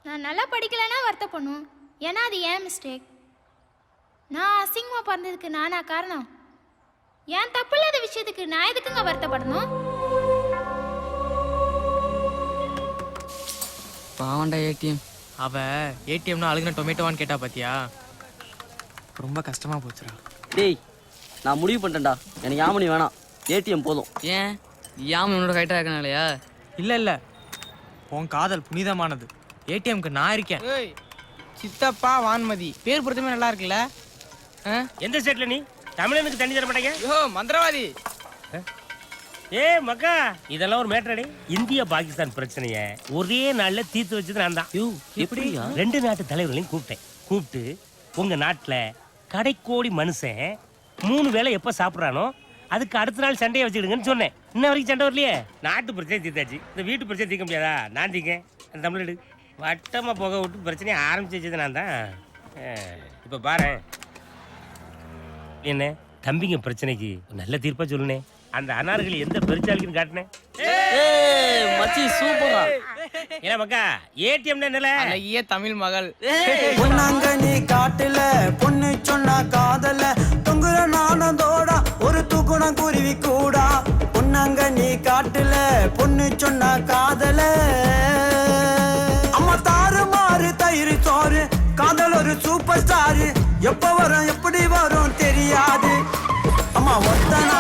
நான் நல்லா படிக்கலைன்னா வருத்தப்படணும், ஏன்னா அது ஏன் மிஸ்டேக். நான் அசிங்கமாக பிறந்ததுக்கு நானா காரணம்? ஏன் தப்பு இல்லாத விஷயத்துக்கு நான் எதுக்குங்க வருத்தப்படணும்? பாவண்டா ஏடிஎம். அவ ஏடிஎம்னா அழுகுன டொமேட்டோவான்னு கேட்டா பாத்தியா? ரொம்ப கஷ்டமா போச்சுடா. டேய், நான் முடிவு பண்ணிட்டேன்டா, எனக்கு யாமனி வேணாம், ஏடிஎம் போதும். ஏன் யாம உன்னோட கைட்டா இருக்கனாலயா? இல்ல உன் காதல் புனிதமானது. ஏடிஎம்க்கு நான் இருக்கேன். ஏய் சித்தப்பா வான்மதி பேர் பொறுத்தமே நல்லா இருக்குல்ல. எந்த ஸ்டேட்ல நீ? தமிழனுக்கு தண்ணி தர மாட்டேங்க. யோ மந்திரவாதி. ஏ மக்கா, இதெல்லாம் ஒரு மேட்டரடி. இந்தியா பாகிஸ்தான் பிரச்சனைய ஒரே நாள்ல தீர்த்து வச்சது நான் தான். எப்படியா? 2 நாட்டு தலைவர்களையும் கூப்பிட்டு உங்க நாட்டுல கடைக்கோடி மனுஷன் 3 வேளை எப்ப சாப்பிடறானோ அதுக்கு அடுத்த நாள் சண்டையை வச்சுக்கிடுங்கன்னு சொன்னேன். இன்ன வரைக்கும் சண்டை வரலையே. நாட்டு பிரச்சனை தீர்த்தாச்சு, இந்த வீட்டு பிரச்சனை தீர்க்க முடியாதா? நான் தீங்க அந்த தமிழ்நாடு வட்டமா புகை விட்டு பிரச்சனையை ஆரம்பிச்சு வச்சது நான் தான். இப்ப பாரு என்ன தம்பிங்க பிரச்சனைக்கு நல்ல தீர்ப்பா சொல்லுனே. அந்த அனார்களை எந்த பெருச்சாலிக்குன்னு காட்டினேன். மச்சி சூப்பரா. ஏன்னா மக்கா, ஏடிஎம்னா என்னல? அழகிய தமிழ் மகள். பொன்னாங்க நீ காட்டுல பொண்ணு சொன்னா காதல தொங்குற நானந்தோட ஒரு தூக்குணம் குருவி கூடா. பொன்னாங்க நீ காட்டுல பொண்ணு சொன்னா காதல அம்மா தாறு மாறு தயிர் சோறு காதல் ஒரு சூப்பர் ஸ்டாரு. எப்ப வரும் எப்படி வரும் தெரியாது அம்மா ஒத்தனா.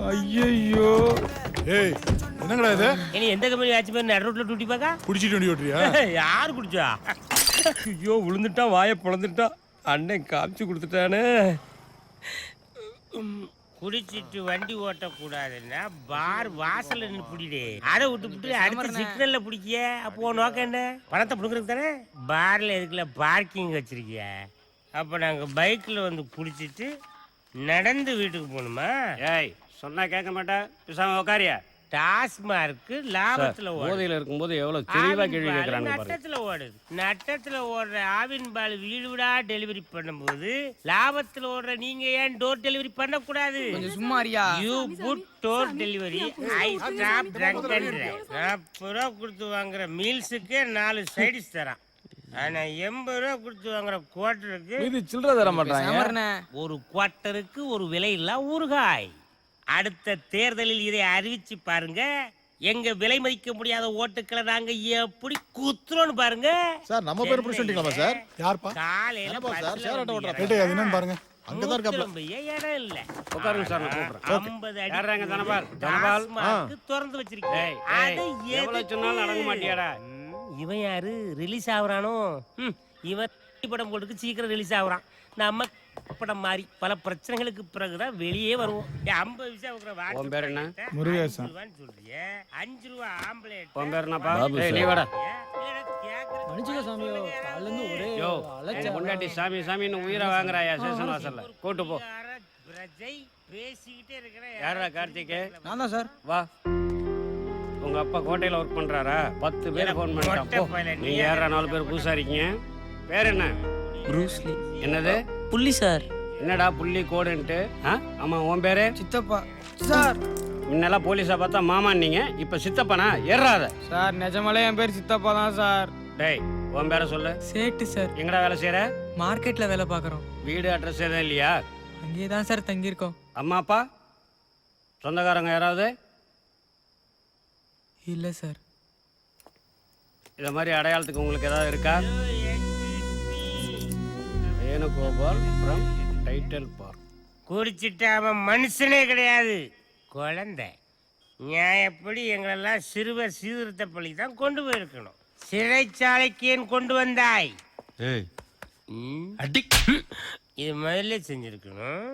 ஐயோ ஏய் என்னங்கடா இது? இனி எந்த கம்பெனி ஆச்சு பேர் நடு ரோட்ல டூட்டி பாக்கா? குடிச்சிட்டு வண்டி ஓட்டுறியா? யாரு குடிச்சா? ஐயோ விழுந்துட்டான், வாயை பொழந்துட்டான். அண்ணன் காமிச்சு கொடுத்துட்டானே. குடிச்சிட்டு வண்டி ஓட்டக்கூடாதுன்னா பார் வாசல்ல நின்று பிடிடே. அதை விட்டு அடுத்த சிக்னல்ல பிடிக்கிய. அப்போ நோக்கம் என்ன? பணத்தை பிடுங்கிறது தானே. பார்ல எதுக்குல பார்க்கிங் வச்சிருக்கிய? அப்ப நாங்க பைக்ல வந்து குடிச்சிட்டு நடந்து வீட்டுக்கு போகணுமா? ஏய் சொன்னா கேட்க மாட்டேன், பேசாம உட்காரியா. டாஸ்மார்க் லாபத்துல போதையில இருக்கும்போது எவ்வளவு தெளிவா கேள்வி கேட்கறாங்க பாரு. நட்டத்துல ஓடுது. நட்டத்துல ஓடுற ஆவின் பால் வீடு வீடா டெலிவரி பண்ணும்போது லாபத்துல ஓடுற நீங்க ஏன் டோர் டெலிவரி பண்ண கூடாது? கொஞ்சம் சும்மா அறியா. You put door delivery. I stop trunk and drive. 40 ரூபா கொடுத்து வாங்குற மீல்ஸுக்கே 4 சைடிஸ் தரான். ஆனா 80 ரூபா கொடுத்து வாங்குற குவார்டருக்கு இது சில்லற தர மாட்டாங்க. ஒரு குவார்டருக்கு ஒரு விலை இல்ல ஊறுகாய். அடுத்த தேர்தலில் இதை அறிவிச்சு பாருங்க. எங்க விலை மதிக்க முடியாத ஓட்டுக்களை நாங்க எப்படி குத்துறோம்னு பாருங்க. சார் நம்ம பேர் பிடிச்சிட்டீங்களா சார்? யார்ப்பா? காலையில சார் ஷேர் ஆட்டோ ஓட்டற. கேட்டே அது என்னன்னு பாருங்க. அங்க தான் இருக்காப்ல. இடம் இல்ல. உட்காருங்க சார், நான் கூப்பிடுறேன். 50 அடி யாரங்க தனபால்? தனபால் திறந்து வச்சிருக்கேன். அது எவ்வளவு சொன்னாலும் அடங்க மாட்டியாடா? இவன் யாரு ரிலீஸ் ஆகுறானோ? இவன் படம் போட்டுக்கு சீக்கிரம் ரிலீஸ் ஆகுறான். நம்ம படம் மாதிரி பல பிரச்சனைகளுக்கு பிறகுதான் வெளியே வருவோம். 50 பைசா உன் பேர் என்ன? முருகேசன். சொல்றிய 5 ரூபா ஆம்பளேட். உன் பேர் என்னப்பா? நீ வாடா. மனுஷங்க சாமியோ கால்ல இருந்து ஒரே யோ முன்னாடி சாமி சாமின்னு உயிரை வாங்குறாயா ஸ்டேஷன் வாசல்ல? கூட்டு போ. பேசிக்கிட்டே இருக்கிறேன். யாரா கார்த்திகே? நான் தான் சார். வா. உங்க அப்பா கோட்டையில ஒர்க் பண்றாரா? 10 பேர் போன் பண்ணிட்டான். நீ யாரா 4 பேர் புதுசா இருக்கீங்க? பேர் என்ன? ப்ரூஸ்லி. என்னது? புள்ளி சார். என்னடா புள்ளி கோடுன்ட்டு? ஆமா உன் பேரு? சித்தப்பா சார். முன்னெல்லாம் போலீஸா பார்த்தா மாமா நீங்க, இப்ப சித்தப்பனா? ஏறாத சார். நிஜமாலே என் பேர் சித்தப்பா தான் சார். டேய் உன் பேரை சொல்லு. சேட்டு சார். எங்கடா வேலை செய்யற? மார்க்கெட்ல வேலை பார்க்குறோம். வீடு அட்ரஸ் எதுவும் இல்லையா? அங்கேயே தான் சார் தங்கியிருக்கோம். அம்மா அப்பா சொந்தக்காரங்க யாராவது? இல்லை சார். இத மாதிரி அடையாளத்துக்கு உங்களுக்கு ஏதாவது இருக்கா? Venugopal from title park. குடிச்சிட்டு அவன் மனுஷனே கிடையாது, குழந்தை. நியாயப்படி எங்களெல்லாம் சிறுவர் சீர்திருத்த பள்ளி தான் கொண்டு போயிருக்கணும். சிறைச்சாலைக்கு ஏன் கொண்டு வந்தாய்? இது முதல்ல செஞ்சிருக்கணும்.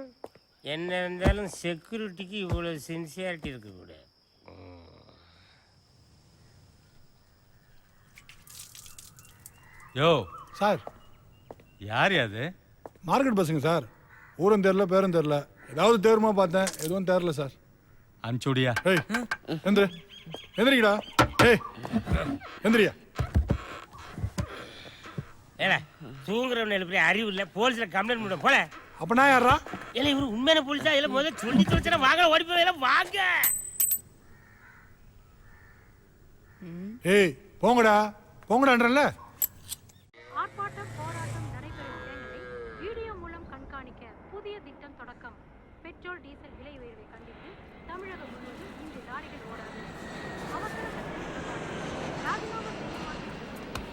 என்ன இருந்தாலும் செக்யூரிட்டிக்கு இவ்வளவு சின்சியாரிட்டி இருக்கக்கூடாது. யோ சார் யார் அது? மார்க்கெட் பஸ்ஸுங்க சார். ஊரும் தெரியல பேரும் தெரியல. ஏதாவது தேர்மா பார்த்தேன், எதுவும் தெரியல சார். அனுப்பிச்சுடியா? ஏய் எந்திரி, எந்திரிக்கடா. ஏய் எந்திரியா. ஏடா தூங்குறவன் எழுப்பி அறிவு இல்லை, போலீஸ்ல கம்ப்ளைண்ட் பண்ண போல. அப்ப நான் யாரா? இல்ல இவரு உண்மையான போலீஸா இல்ல முதல்ல சொல்லி தொலைச்சா வாங்க ஓடி போய் வாங்க. ஏய் போங்கடா போங்கடான்றல. ஆர்ப்பாட்டம் போராட்டம் நடைபெறும் இடங்களை வீடியோ மூலம் கண்காணிக்க புதிய திட்டம் தொடக்கம். பெட்ரோல் டீசல் விலை உயர்வை கண்டித்து தமிழகம் முழுவதும் இன்று லாரிகள் ஓடாது. அவசர சட்டத்தின் ராஜினாமா செய்யுமாறு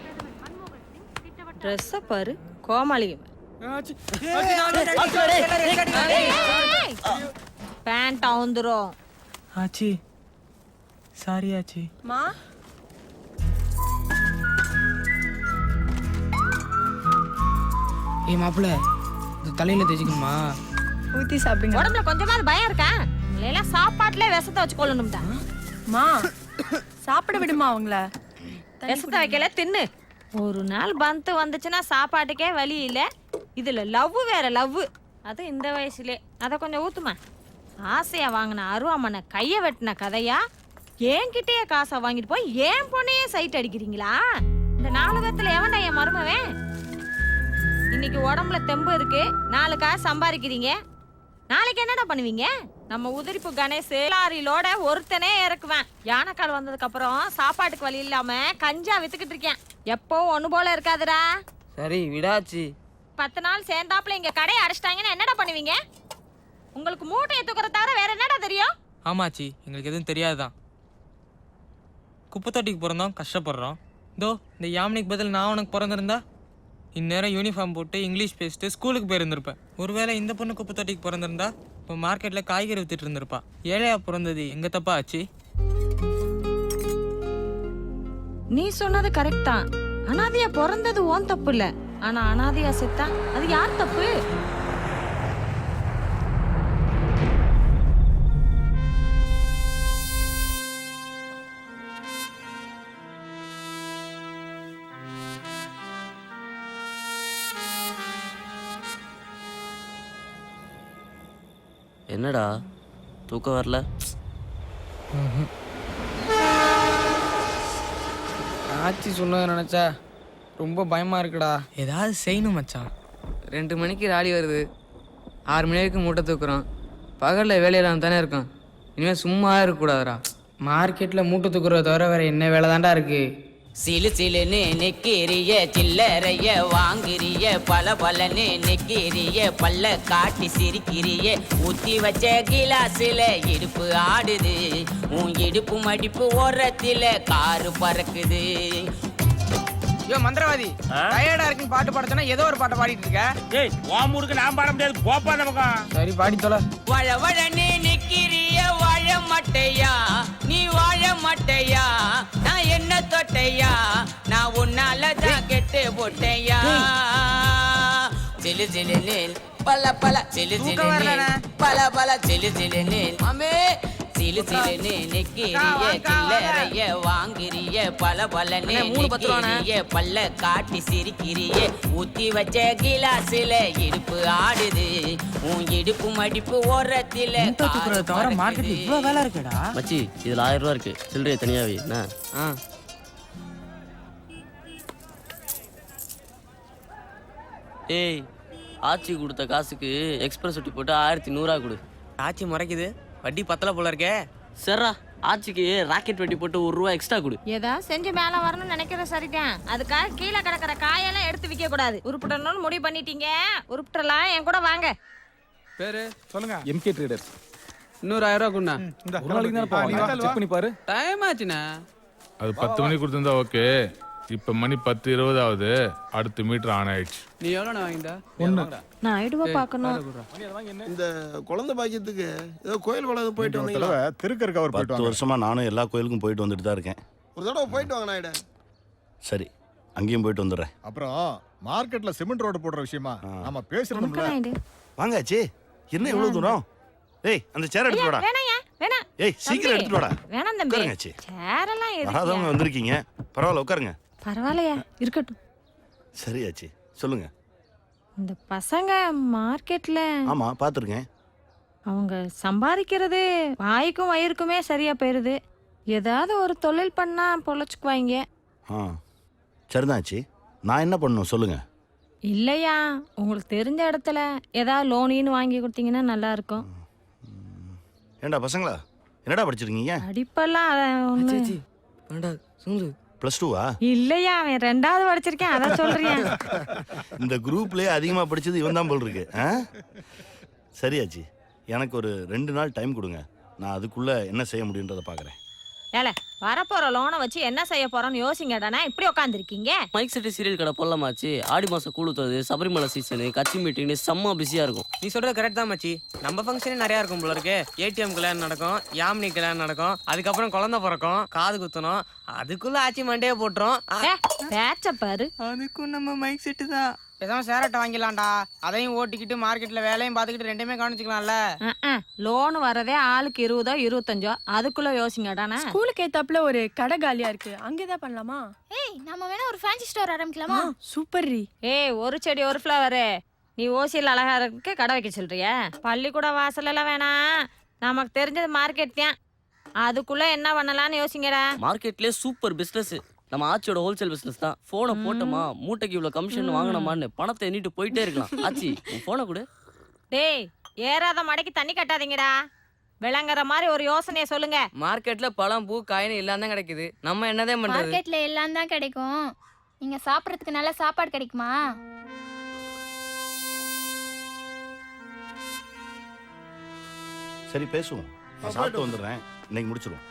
பிரதமர் மன்மோகன் சிங் திட்டவட்ட ட்ரெஸ்ஸை பாரு கோமாளி பேண்ட் அவுந்துரும். ஆச்சி சாரி ஆச்சி. மா ஏய் மாப்பிள்ள இது தலையில தேய்ச்சிக்கணுமா? ஊத்தி சாப்பிடுங்க. உடம்புல கொஞ்சமாவது பயம் இருக்கா? எல்லாம் சாப்பாட்டுல விஷத்தை வச்சு கொள்ளணும்டா. மா சாப்பிட விடுமா அவங்கள? விஷத்தை வைக்கல தின்னு. ஒரு நாள் பந்து வந்துச்சுன்னா சாப்பாட்டுக்கே வழி இல்ல. இதுல லவ் வேற லவ். அது இந்த வயசுலே. அத கொஞ்சம் ஊத்துமா. ஆசையா வாங்கின அருவாமனை கைய வெட்டின கதையா? என்கிட்டயே காசை வாங்கிட்டு போய் ஏன் பொண்ணையே சைட் அடிக்கிறீங்களா? இந்த 4 பேத்துல எவன்டா என் மருமவன்? இன்னைக்கு உடம்புல தெம்பு இருக்கு, 4 காசு சம்பாதிக்கிறீங்க. நாளைக்கு என்னடா பண்ணுவீங்க? நம்ம உதிரிப்பு கணேஷ் லாரிலோட ஒருத்தனே இறக்குவேன். யானைக்கால் வந்ததுக்கு அப்புறம் சாப்பாட்டுக்கு வழி இல்லாம கஞ்சா வித்துக்கிட்டு இருக்கேன். எப்போ ஒண்ணு போல இருக்காதுடா. சரி விடாச்சி. 10 நாள் சேர்ந்தாப்புல இங்க கடையை அடைச்சிட்டாங்கன்னா என்னடா பண்ணுவீங்க? உங்களுக்கு மூட்டையை தூக்குற தவிர வேற என்னடா தெரியும்? ஆமாச்சி, எங்களுக்கு எதுவும் தெரியாதுதான். குப்பை தொட்டிக்கு பிறந்தோம், கஷ்டப்படுறோம். இதோ இந்த யாமினிக்கு பதில் நான் உனக்கு பிறந்திருந்தா இந்நேரம் யூனிஃபார்ம் போட்டு இங்கிலீஷ் பேசிட்டு ஸ்கூலுக்கு போயிருந்திருப்பேன். ஒருவேளை இந்த பொண்ணு குப்பை தொட்டிக்கு பிறந்திருந்தா இப்போ மார்க்கெட்டில் காய்கறி வித்துட்டு இருந்திருப்பா. ஏழையா பிறந்தது எங்க தப்பா ஆச்சு? நீ சொன்னது கரெக்ட் தான். அனாதையா பிறந்தது ஓன் தப்பு இல்ல. ஆனா அனாதையா செத்தா அது யார் தப்பு? என்னடா தூக்கம் வரல? ஆச்சி சொன்னதை நினைச்சா ரொம்ப பயமா இருக்குடா. ஏதாவது செய்யணும் மச்சான். 2 மணிக்கு ராலி வருது, 6 மணி வரைக்கும் மூட்டை தூக்குறோம். பகலில் வேலையில தானே இருக்கோம். இனிமேல் சும்மா இருக்கக்கூடாதுடா. மார்க்கெட்ல மூட்டை தூக்குறத தவிர வேற என்ன வேலை தான்டா இருக்கு? சிலு சிலுன்னு நிக்கிறிய சில்லறைய வாங்குறிய பல பலன்னு நிக்கிறிய பல்ல காட்டி சிரிக்கிறிய ஊத்தி வச்ச கிலாஸ்ல இடுப்பு ஆடுது. உன் இடுப்பு மடிப்பு ஓரத்துல காரு பறக்குது. ஐயோ மந்திரவாதி, டயர்டா இருக்குன்னு பாட்டு பாட சொன்னா ஏதோ ஒரு பாட்டை பாடிட்டு இருக்க. ஏய் உன் ஊருக்கு நான் பாட முடியாது, போப்பா அந்த பக்கம். சரி பாடி தொலை. வழ வழன்னு நிக்கிறிய வாழ மட்டையா, நீ வாழ மட்டையா, நான் என்ன தொட்டையா, நான் உன்னாலதான் கெட்டு போட்டையா. சிலு சிலுன்னு பல பல சிலு சிலுன்னு பல பல சிலு சிலுன்னு அமே சிலு சிலுன்னு நிக்கிறிய சில்லறைய வாங்குறிய பல பலன்னு நிக்கிறிய பல்ல காட்டி சிரிக்கிறிய ஊத்தி வச்ச கிலாஸ்ல இடுப்பு ஆடுது. உன் இடுப்பு மடிப்பு ஓரத்துல தவிர மார்க்கெட்ல இவ்வளவு வேலை இருக்குடா. மச்சி இதுல 1000 ரூபா இருக்கு, சில்லறைய தனியாவே என்ன? ஏய் ஆச்சி கொடுத்த காசுக்கு எக்ஸ்பிரஸ் ஒட்டி போட்டு 1100 கொடு. ஆச்சி முறைக்குது, வட்டி பத்தல போல இருக்கே. சரிடா, ஆச்சிக்கு ராக்கெட் வெட்டி போட்டு 1 ரூபா எக்ஸ்ட்ரா கொடு. ஏதா செஞ்சு மேல வரணும்னு நினைக்கிற சரிதான். அதுக்காக கீழே கிடக்கிற காயெல்லாம் எடுத்து விற்க கூடாது. உருப்பிடணும்னு முடிவு பண்ணிட்டீங்க, உருப்பிடலாம். என் கூட வாங்க. பேரு சொல்லுங்க. MK traders. இன்னொரு 1000 ரூபா குண்ணா. ஒரு நாளைக்கு தானே போவாங்க, செக் பண்ணி பாரு. டைம் ஆச்சுண்ணா. அது 10 மணிக்கு கொடுத்துருந்தா ஓகே. இப்போ மணி 10:20 ஆகுது. அடுத்த மீட்டர் ஆன் ஆயிடுச்சு. நீ எவ்வளோ வாங்கிட்டா? 1. நான் ஐடுவா பார்க்கணும். இந்த குழந்தை பாக்கியத்துக்கு ஏதோ கோயில் குளம் போயிட்டு வந்தீங்களா? திருக்கருக்கு அவர் போயிட்டு 10 வருஷமா நானும் எல்லா கோயிலுக்கும் போயிட்டு வந்துட்டு தான் இருக்கேன். ஒரு தடவை போயிட்டு வாங்க நாயுடு. சரி, அங்கேயும் போயிட்டு வந்துடுறேன். அப்புறம் மார்க்கெட்ல சிமெண்ட் ரோடு போடுற விஷயமா நாம பேசுறோம்ல. வாங்காச்சு, என்ன இவ்வளவு தூரம்? ஏய் அந்த சேர் எடுத்து வாடா. வேணாயா வேணா. ஏய் சீக்கிரம் எடுத்து வாடா. வேணாம் தம்பி. உட்காருங்க. சேரெல்லாம் வராதவங்க எதுக்கு? வந்திருக்கீங்க, பரவாயில்ல உட்காருங்க. பரவாயில்லையா, இருக்கட்டும். சரியாச்சு, சொல்லுங்க. இந்த பசங்க மார்க்கெட்ல ஆமா பார்த்துருக்கேன். அவங்க சம்பாதிக்கிறது வாய்க்கும் வயிறுக்குமே சரியா போயிருது. ஏதாவது ஒரு தொழில் பண்ணா பொழைச்சுக்குவாங்க. சரிதாச்சு, நான் என்ன பண்ணணும் சொல்லுங்க. இல்லையா உங்களுக்கு தெரிஞ்ச இடத்துல ஏதாவது லோனின்னு வாங்கி கொடுத்தீங்கன்னா நல்லா இருக்கும். ஏண்டா பசங்களா என்னடா படிச்சிருக்கீங்க? படிப்பெல்லாம் ஒண்ணு சொல்லு. +2வா? இல்லையா அவன் 2வது படிச்சிருக்கேன் அதான் சொல்றேன். இந்த குரூப்லயே அதிகமா படிச்சது இவன் தான் போல் இருக்கு. சரியாச்சு, எனக்கு ஒரு 2 நாள் டைம் கொடுங்க. நான் அதுக்குள்ள என்ன செய்ய முடியுன்றதை பார்க்குறேன். ஏல வரப்போற லோனை வச்சு என்ன செய்ய போறோம்னு யோசிங்கடானா இப்படி உட்காந்துருக்கீங்க. மைக் செட்டு சீரியல் கடை போடலாமாச்சு. ஆடி மாதம் கூழுத்துறது, சபரிமலை சீசனு, கட்சி மீட்டிங்னு செம்ம பிஸியாக இருக்கும். நீ சொல்றது கரெக்ட் தான் மச்சி. நம்ம ஃபங்க்ஷனே நிறையா இருக்கும் போல இருக்கு. ஏடிஎம் கல்யாணம் நடக்கும், யாமினி கல்யாணம் நடக்கும், அதுக்கப்புறம் குழந்தை பிறக்கும், காது குத்தணும், அதுக்குள்ள ஆச்சி மண்டையே போட்டுரும். பேச்ச பாரு. அதுக்கும் நம்ம மைக் செட்டு தான். பேசாம சேரட்டை வாங்கிடலாம்டா. அதையும் ஓட்டிக்கிட்டு மார்க்கெட்ல வேலையும் பார்த்துக்கிட்டு ரெண்டுமே கவனிச்சுக்கலாம்ல. லோன் வரதே ஆளுக்கு 20ஓ 25ஓ அதுக்குள்ள யோசிங்கடானா. ஸ்கூலுக்கு ஏத்தாப்புல ஒரு கடை காலியா இருக்கு, அங்கேதான் பண்ணலாமா? ஏய் நம்ம வேணா ஒரு ஃபேன்சி ஸ்டோர் ஆரம்பிக்கலாமா? சூப்பர் ரீ. ஏய் ஒரு செடி ஒரு ஃப்ளவரு. நீ ஓசியில் அழகா இருக்கு கடை வைக்க சொல்றிய? பள்ளிக்கூட வாசல் எல்லாம் வேணாம், நமக்கு தெரிஞ்சது மார்க்கெட் தான். அதுக்குள்ள என்ன பண்ணலாம்னு யோசிங்கடா. மார்க்கெட்லேயே சூப்பர் பிஸ்னஸ் நம்ம ஆச்சியோட ஹோல்சேல் பிஸ்னஸ் தான். ஃபோனை போட்டோமா, மூட்டைக்கு இவ்வளோ கமிஷன் வாங்கினோமான்னு பணத்தை எண்ணிட்டு போயிட்டே இருக்கலாம். ஆச்சி உன் ஃபோனை கொடு. டேய் ஏறாத மடைக்கு தண்ணி கட்டாதீங்கடா. விளங்குற மாதிரி ஒரு யோசனையை சொல்லுங்க. மார்க்கெட்ல பழம் பூ காயின்னு எல்லாம் தான் கிடைக்குது. நம்ம என்னதான் பண்றது? மார்க்கெட்ல எல்லாம் தான் கிடைக்கும். நீங்க சாப்பிட்றதுக்கு நல்ல சாப்பாடு கிடைக்குமா? சரி பேசுவோம். நான் சாப்பிட்டு வந்துடுறேன், இன்னைக்கு முடிச்சிருவோம்.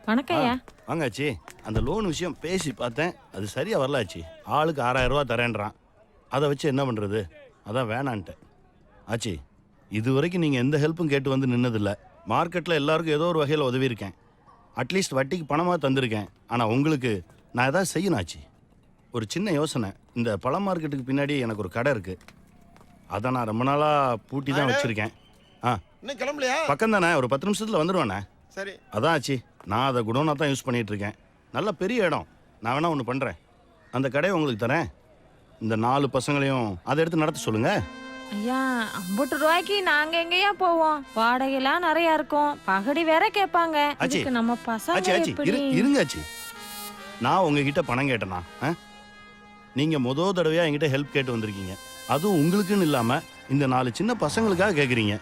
வணக்கம் ஐயா. வாங்க ஆச்சி. அந்த லோன் விஷயம் பேசி பார்த்தேன், அது சரியா வரல ஆச்சி. ஆளுக்கு 6000 ரூபா தரேன்றான். அதை வச்சு என்ன பண்றது? அதான் வேணான்ட்டேன். ஆச்சி இது வரைக்கும் நீங்கள் எந்த ஹெல்ப்பும் கேட்டு வந்து நின்னதில்லை. மார்க்கெட்டில் எல்லாருக்கும் ஏதோ ஒரு வகையில் உதவி இருக்கேன். அட்லீஸ்ட் வட்டிக்கு பணமாக தந்திருக்கேன். ஆனால் உங்களுக்கு நான் எதாவது செய்யணும் ஆச்சி. ஒரு சின்ன யோசனை. இந்த பழ மார்க்கெட்டுக்கு பின்னாடி எனக்கு ஒரு கடை இருக்குது. அதை நான் ரொம்ப நாளாக பூட்டி தான் வச்சுருக்கேன். இன்னும் கிளம்பலையா? பக்கம் தானே, ஒரு 10 நிமிஷத்தில் வந்துடுவேண்ணே. சரி. அதான் ஆச்சி, நான் அதை குடோனாக தான் யூஸ் பண்ணிகிட்டு இருக்கேன். நல்ல பெரிய இடம். நான் வேணா ஒன்று பண்ணுறேன், அந்த கடையை உங்களுக்கு தரேன். இந்த 4 பசங்களையும் அதை எடுத்து நடத்த சொல்லுங்கள். ஐயா 50 ரூபாய்க்கு நாங்க எங்கேயா போவோம்? வாடகைலாம் நிறைய இருக்கும், பகடி வேற கேட்பாங்க. அதுக்கு நம்ம பசங்க எப்படி? இருங்க ஆச்சி, நான் உங்ககிட்ட பணம் கேட்டேனா? நீங்கள் முதல் தடவையாக என்கிட்ட ஹெல்ப் கேட்டு வந்திருக்கீங்க. அதுவும் உங்களுக்குன்னு இல்லாமல் இந்த 4 சின்ன பசங்களுக்காக கேட்குறீங்க.